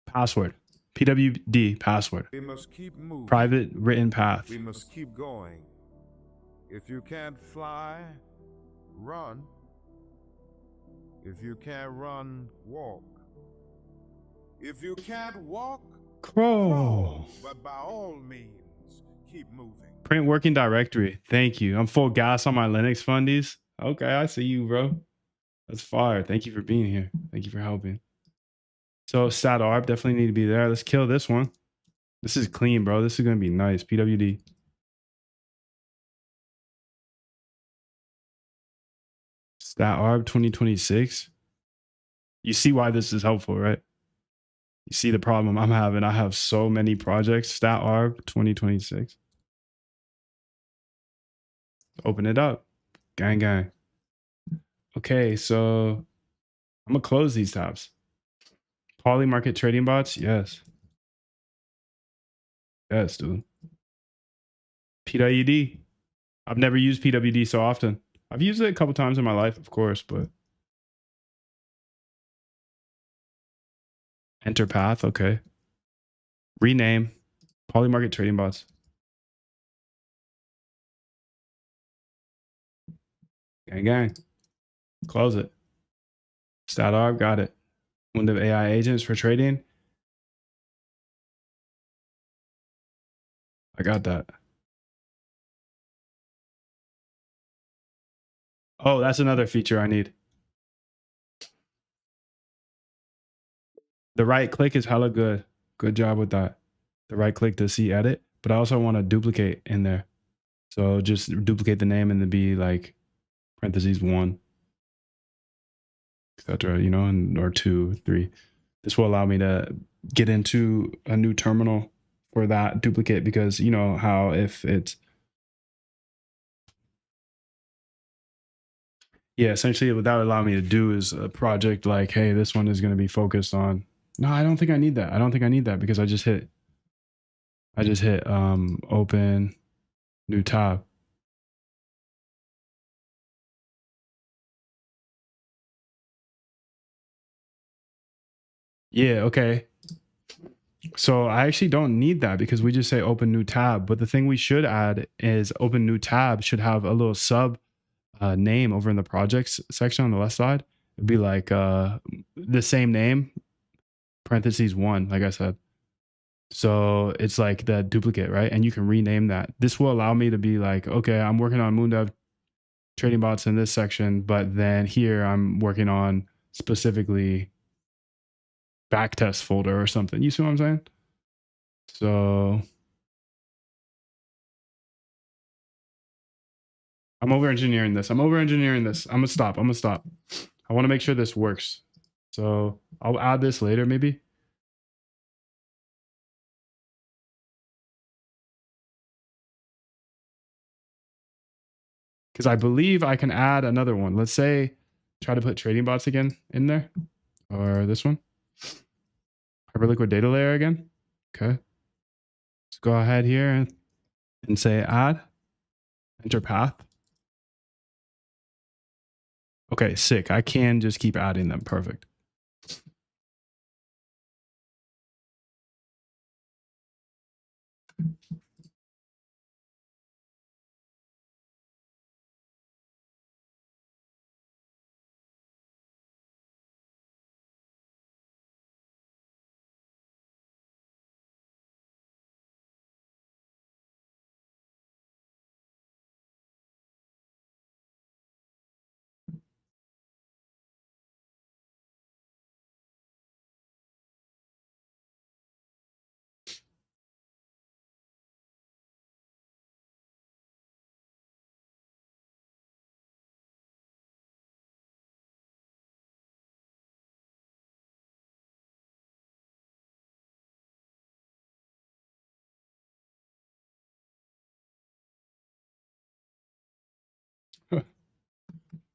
Password. PWD password. We must keep moving. Private written path. We must keep going. If you can't fly, run. If you can't run, walk. If you can't walk, Crawl. But by all means, keep moving. Print working directory. Thank you. I'm full gas on my Linux fundies. Okay, I see you, bro. That's fire. Thank you for being here. Thank you for helping. So stat arb definitely need to be there. Let's kill this one. This is clean, bro. This is going to be nice. PWD. Stat arb 2026. You see why this is helpful, right? You see the problem I'm having. I have so many projects. Stat arb 2026. Open it up. Gang, gang. Okay, so I'm going to close these tabs. Poly market trading bots. Yes. Yes, dude. PWD. I've never used PWD so often. I've used it a couple times in my life, of course, but enter path. Okay. Rename Poly market trading bots. Gang, gang. Close it. Stat arb. Got it. Window AI agents for trading. I got that. Oh, that's another feature I need. The right click is hella good. Good job with that. The right click to see edit, but I also want to duplicate in there. So just duplicate the name and then be like parentheses 1, etc. You know, and or 2, 3. This will allow me to get into a new terminal for that duplicate because you know how if it's essentially what that would allow me to do is a project like, hey, this one is going to be focused on. No, I don't think I need that. I don't think I need that because I just hit open new tab. Yeah, okay. So I actually don't need that because we just say open new tab. But the thing we should add is open new tab should have a little sub name over in the projects section on the left side. It'd be like the same name, parentheses 1, like I said. So it's like the duplicate, right? And you can rename that. This will allow me to be like, okay, I'm working on Moondev trading bots in this section, but then here I'm working on specifically backtest folder or something. You see what I'm saying? So I'm over engineering this. I'm gonna stop. I want to make sure this works. So I'll add this later, maybe. Because I believe I can add another one. Let's say try to put trading bots again in there, or this one. Hyperliquid data layer again. Okay. Let's go ahead here and say add, enter path. Okay, sick. I can just keep adding them. Perfect.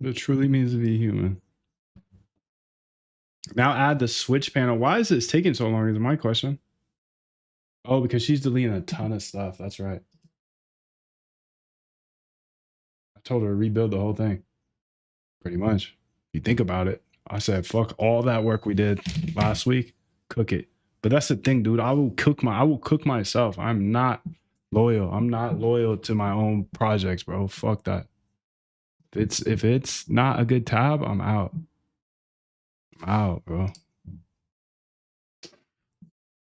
It truly means to be human. Now add the switch panel. Why is this taking so long? Is my question. Oh, because she's deleting a ton of stuff. That's right. I told her to rebuild the whole thing. Pretty much. If you think about it, I said, fuck all that work we did last week. Cook it. But that's the thing, dude. I will cook myself. I'm not loyal. I'm not loyal to my own projects, bro. Fuck that. If it's not a good tab, I'm out. I'm out, bro.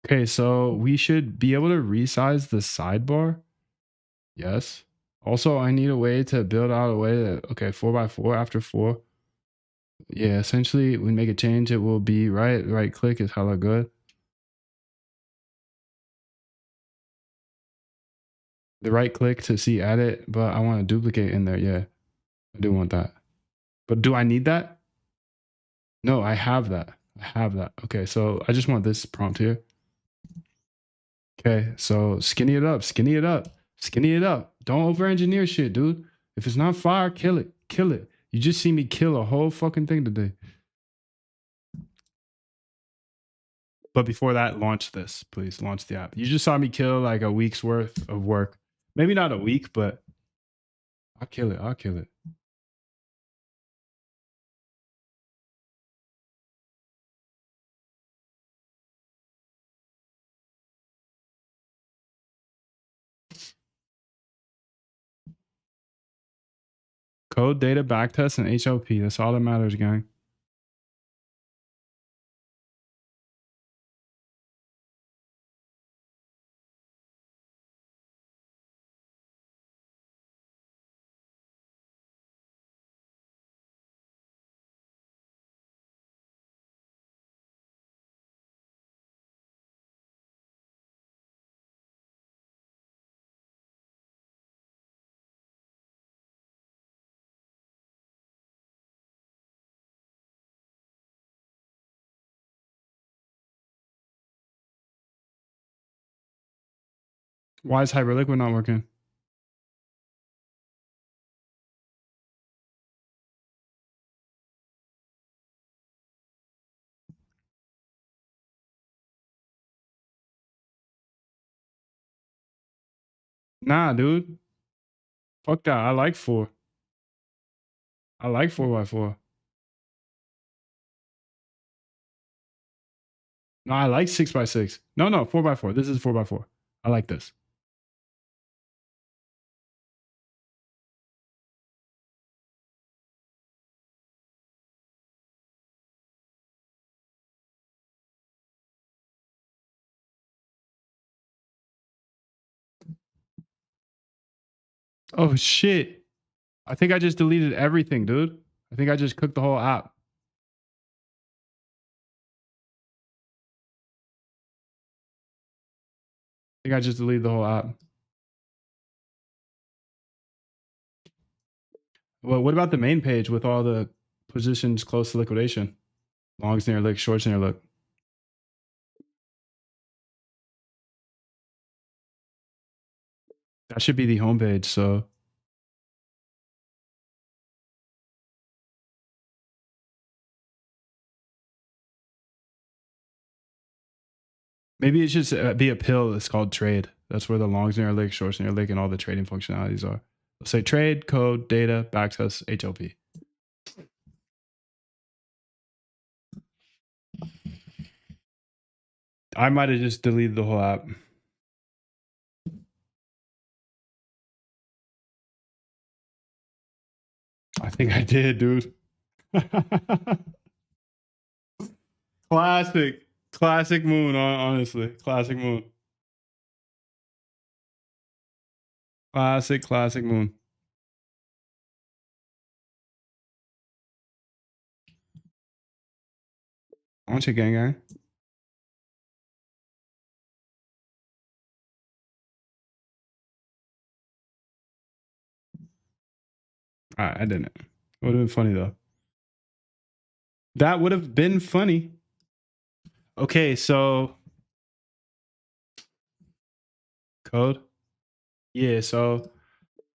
Okay, so we should be able to resize the sidebar. Yes. Also, I need a way to build out a way that, okay, 4x4 after 4. Yeah, essentially, we make a change, it will be right click is hella good. The right click to see edit, but I want to duplicate in there. Yeah, I do want that. But do I need that? No, I have that. I have that. Okay, so I just want this prompt here. Okay, so skinny it up, skinny it up, skinny it up. Don't over engineer shit, dude. If it's not fire, kill it, kill it. You just see me kill a whole fucking thing today. But before that, launch this, please. Launch the app. You just saw me kill like a week's worth of work. Maybe not a week, but I'll kill it. I'll kill it. Code, data, backtest, and HLP. That's all that matters, gang. Why is Hyperliquid not working? Nah, dude. Fuck that. I like 4. I like 4x4. No, I like 6x6. No, 4x4. This is 4x4. I like this. Oh shit. I think I just deleted everything, dude. I think I just cooked the whole app. I think I just deleted the whole app. Well, what about the main page with all the positions close to liquidation? Longs near lick, shorts near lick. That should be the homepage. So maybe it should be a pill that's called trade. That's where the longs near lick, shorts near lick, and all the trading functionalities are. Let's say trade, code, data, backtest, HLP. I might have just deleted the whole app. I think I did, dude. Classic Moon, honestly. Classic Moon. Classic Moon. I want you gang. I didn't. It would have been funny though. That would have been funny. Okay, so code. Yeah, so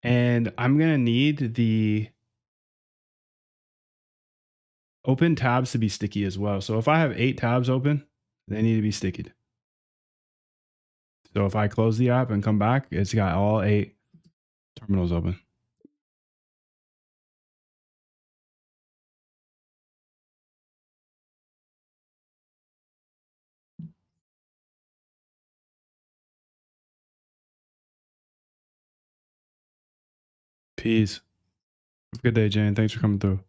and I'm gonna need the open tabs to be sticky as well. So if I have 8 tabs open, they need to be sticky. So if I close the app and come back, it's got all 8 terminals open. Peace. Have a good day, Jane. Thanks for coming through.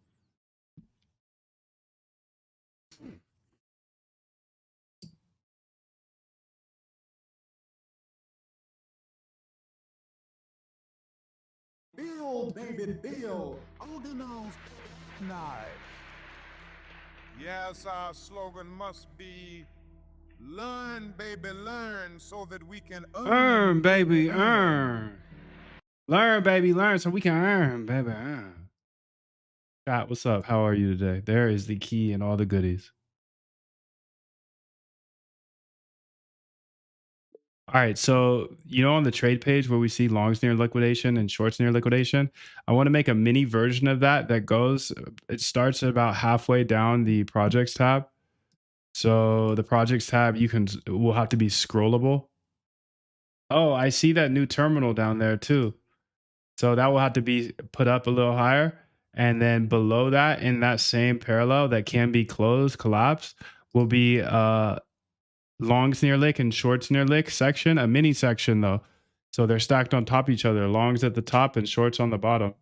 Bill, baby, Bill. Organize night. Yes, our slogan must be learn, baby, learn so that we can Earn, baby, earn. Learn, baby, learn so we can earn, baby, earn. Scott, what's up? How are you today? There is the key and all the goodies. All right, so on the trade page where we see longs near liquidation and shorts near liquidation, I want to make a mini version of that goes. It starts about halfway down the projects tab. So the projects tab will have to be scrollable. Oh, I see that new terminal down there too. So that will have to be put up a little higher, and then below that, in that same parallel that can be closed, collapsed, will be longs near lick and shorts near lick section, a mini section though. So they're stacked on top of each other, longs at the top and shorts on the bottom.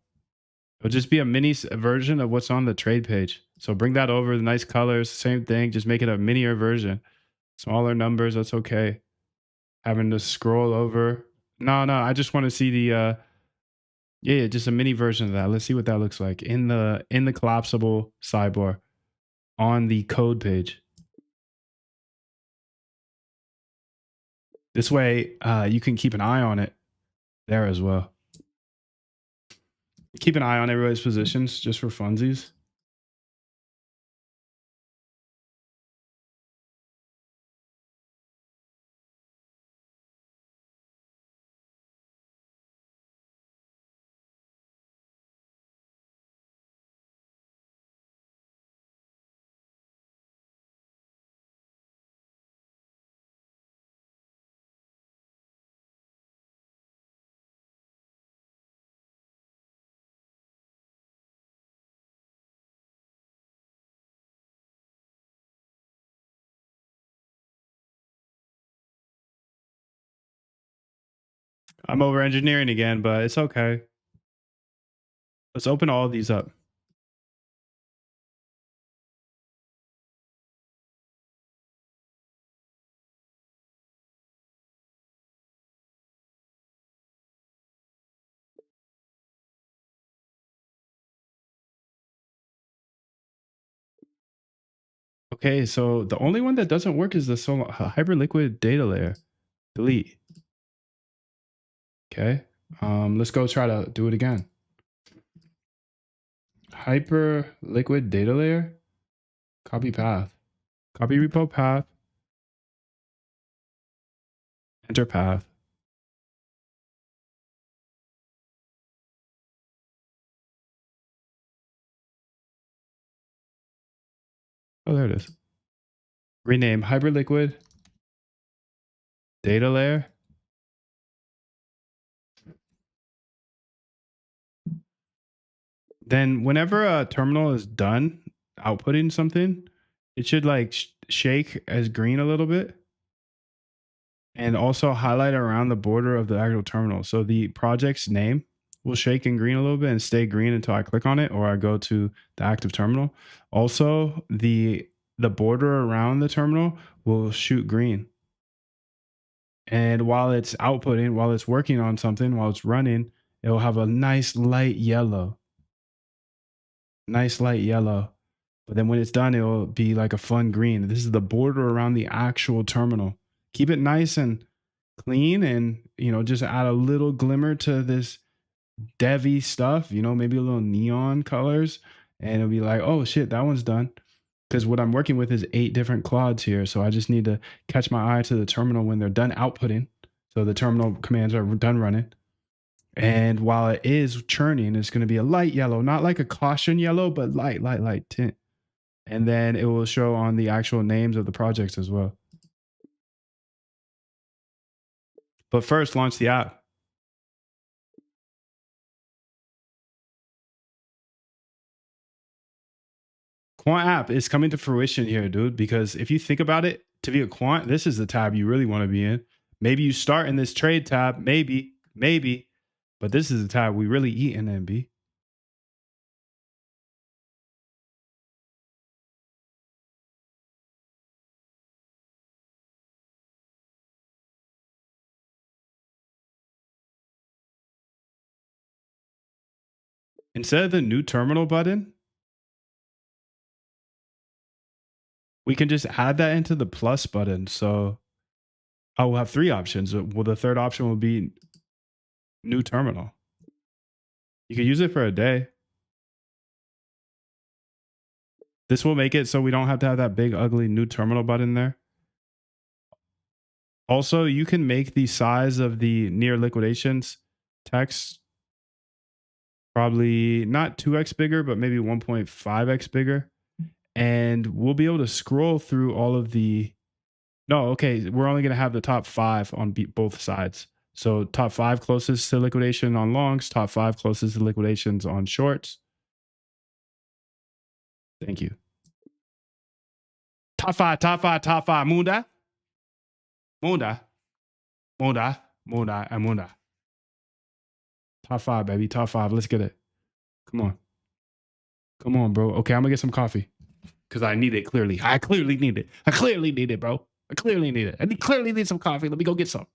It'll just be a mini version of what's on the trade page. So bring that over, the nice colors, same thing, just make it a minier version. Smaller numbers, that's okay. Having to scroll over. No, I just want to see the yeah, just a mini version of that. Let's see what that looks like in the collapsible sidebar on the code page. This way, you can keep an eye on it there as well. Keep an eye on everybody's positions just for funsies. I'm over engineering again, but it's okay. Let's open all of these up. Okay, so the only one that doesn't work is the hyperliquid data layer. Delete. Okay. Let's go try to do it again. Hyperliquid data layer. Copy path. Copy repo path. Enter path. Oh, there it is. Rename hyperliquid data layer. Then whenever a terminal is done outputting something, it should like shake as green a little bit. and also highlight around the border of the actual terminal. So the project's name will shake in green a little bit and stay green until I click on it or I go to the active terminal. Also, the border around the terminal will shoot green. And while it's outputting, while it's working on something, while it's running, it will have a nice light yellow. Nice light yellow. But then when it's done, it will be like a fun green. This is the border around the actual terminal. Keep it nice and clean, and just add a little glimmer to this devy stuff, maybe a little neon colors, and it'll be like, oh shit, that one's done. Because what I'm working with is 8 different Claudes here. So I just need to catch my eye to the terminal when they're done outputting. So the terminal commands are done running. And while it is churning, it's going to be a light yellow, not like a caution yellow, but light tint. And then it will show on the actual names of the projects as well. But first, launch the app. Quant app is coming to fruition here, dude, because if you think about it, to be a quant, this is the tab you really want to be in. Maybe you start in this trade tab, maybe, but this is the tab we really eat in MB. Instead of the new terminal button, we can just add that into the plus button. So I will have 3 options. Well, the third option will be new terminal. You can use it for a day. This will make it so we don't have to have that big, ugly new terminal button there. Also, you can make the size of the near liquidations text probably not 2x bigger, but maybe 1.5x bigger. And we'll be able to scroll through all of the... No, okay, we're only going to have the top 5 on both sides. So top 5 closest to liquidation on longs, top 5 closest to liquidations on shorts. Thank you. Top 5. Munda. Top 5, baby. Top 5. Let's get it. Come on, bro. Okay, I'm gonna get some coffee because I need it clearly. I clearly need it, bro. I clearly need it. I clearly need some coffee. Let me go get some.